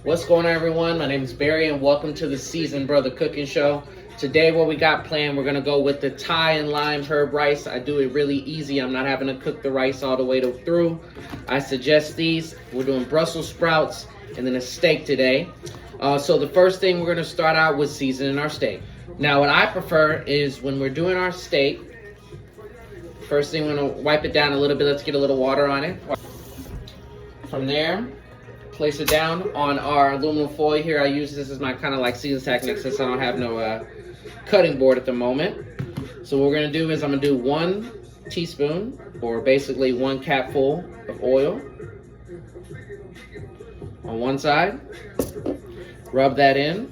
What's going on, everyone? My name is Barry and welcome to the Seasoned Brotha Cooking Show. Today what we got planned, we're going to go with the Thai and lime herb rice. I do it really easy. I'm not having to cook the rice all the way through. I suggest these. We're doing Brussels sprouts and then a steak today. So the first thing we're going to start out with seasoning our steak. Now what I prefer is when we're doing our steak, first thing we're going to wipe it down a little bit. Let's get a little water on it. From there, place it down on our aluminum foil here. I use this as my kind of like seasoning technique since I don't have no cutting board at the moment. So what we're going to do is I'm going to do 1 teaspoon or basically 1 capful of oil on one side. Rub that in.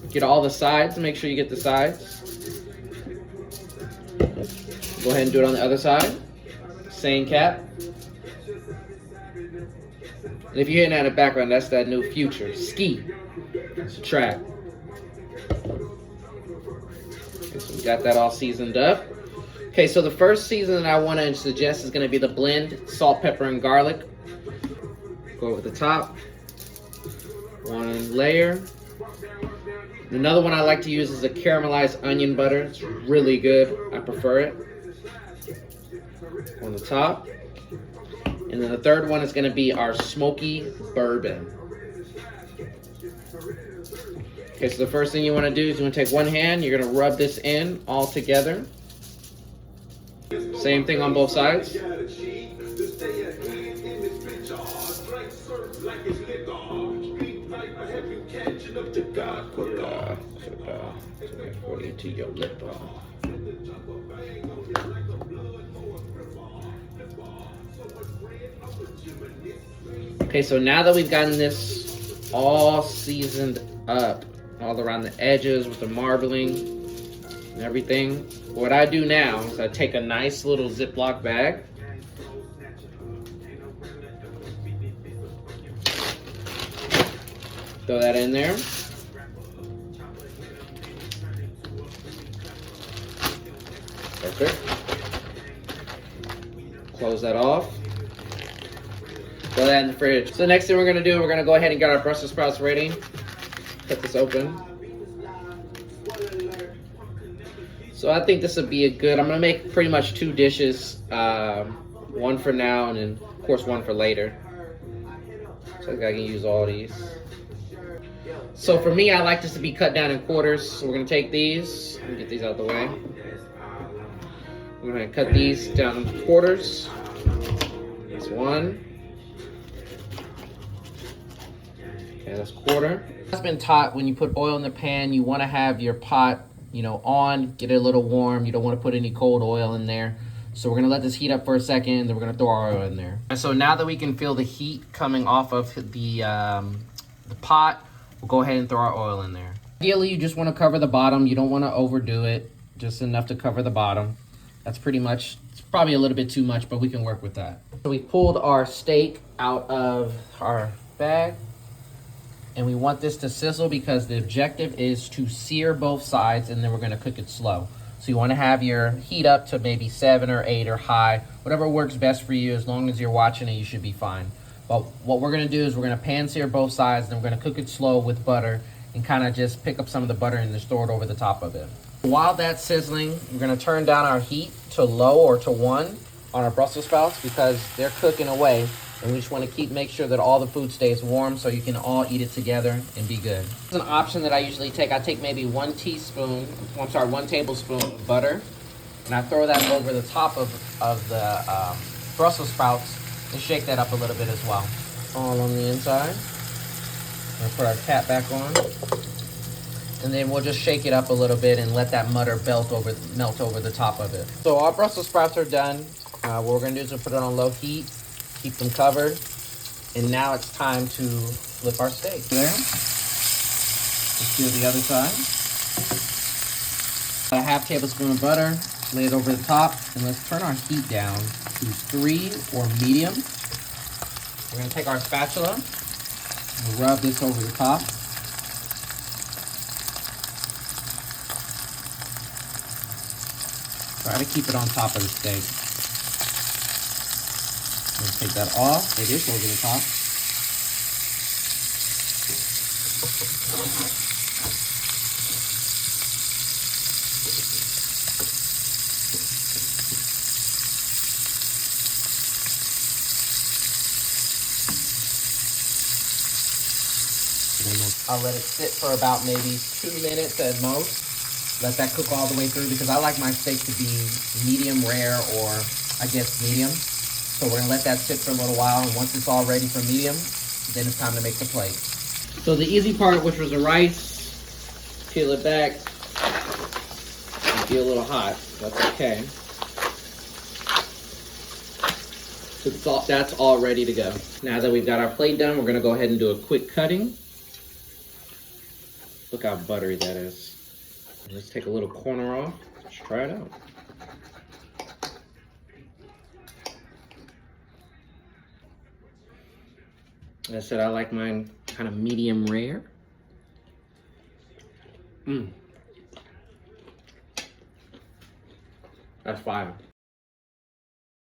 Get all the sides. Make sure you get the sides. Go ahead and do it on the other side. Same cap. And if you're hearing that in the background, that's that new Future Ski. It's a track. Okay, so we got that all seasoned up. Okay, so the first seasoning I want to suggest is going to be the blend salt, pepper, and garlic. Go over the top. 1 layer. Another one I like to use is a caramelized onion butter. It's really good. I prefer it. On the top. And then the third one is going to be our smoky bourbon. Okay, so the first thing you want to do is you want to take one hand, you're going to rub this in all together. Same thing on both sides. To your lip. Okay, so now that we've gotten this all seasoned up, all around the edges with the marbling and everything, what I do now is I take a nice little Ziploc bag. Throw that in there. Perfect. Close that off. Throw that in the fridge. So the next thing we're going to do, we're going to go ahead and get our Brussels sprouts ready. Cut this open. So I think this would be a good, I'm going to make pretty much 2 dishes. 1 for now and then, of course, 1 for later. So I think I can use all these. So for me, I like this to be cut down in quarters. So we're going to take these and get these out of the way. We're going to cut these down in quarters. That's 1. Okay, that's 1/4. It's been taught when you put oil in the pan, you want to have your pot, on, get it a little warm. You don't want to put any cold oil in there. So we're going to let this heat up for a second, then we're going to throw our oil in there. And so now that we can feel the heat coming off of the pot, we'll go ahead and throw our oil in there. Ideally, you just want to cover the bottom. You don't want to overdo it, just enough to cover the bottom. That's pretty much, it's probably a little bit too much, but we can work with that. So we pulled our steak out of our bag, and we want this to sizzle because the objective is to sear both sides, and then we're going to cook it slow. So you want to have your heat up to maybe 7 or 8 or high, whatever works best for you. As long as you're watching it, you should be fine. But what we're going to do is we're going to pan sear both sides, and then we're going to cook it slow with butter and kind of just pick up some of the butter and just throw it over the top of it. While that's sizzling, we're going to turn down our heat to low or to 1 on our Brussels sprouts because they're cooking away. And we just want to make sure that all the food stays warm so you can all eat it together and be good. This is an option that I usually take. I take maybe 1 tablespoon of butter, and I throw that over the top of the Brussels sprouts and shake that up a little bit as well. All on the inside. We'll put our cap back on. And then we'll just shake it up a little bit and let that butter melt over the top of it. So our Brussels sprouts are done. What we're going to do is we'll put it on low heat, keep them covered, and now it's time to flip our steak. There. Let's do the other side. A 1/2 tablespoon of butter, lay it over the top, and let's turn our heat down to 3 or medium. We're going to take our spatula and rub this over the top. Try to keep it on top of the steak. Let's take that off. It is over the top. I'll let it sit for about maybe 2 minutes at most. Let that cook all the way through because I like my steak to be medium rare or I guess medium. So we're gonna let that sit for a little while, and once it's all ready for medium, then it's time to make the plate. So the easy part, which was the rice, peel it back. It'll be a little hot, that's okay. So that's all ready to go. Now that we've got our plate done, we're gonna go ahead and do a quick cutting. Look how buttery that is. Let's take a little corner off. Let's try it out. Like I said, I like mine kind of medium rare. That's fire.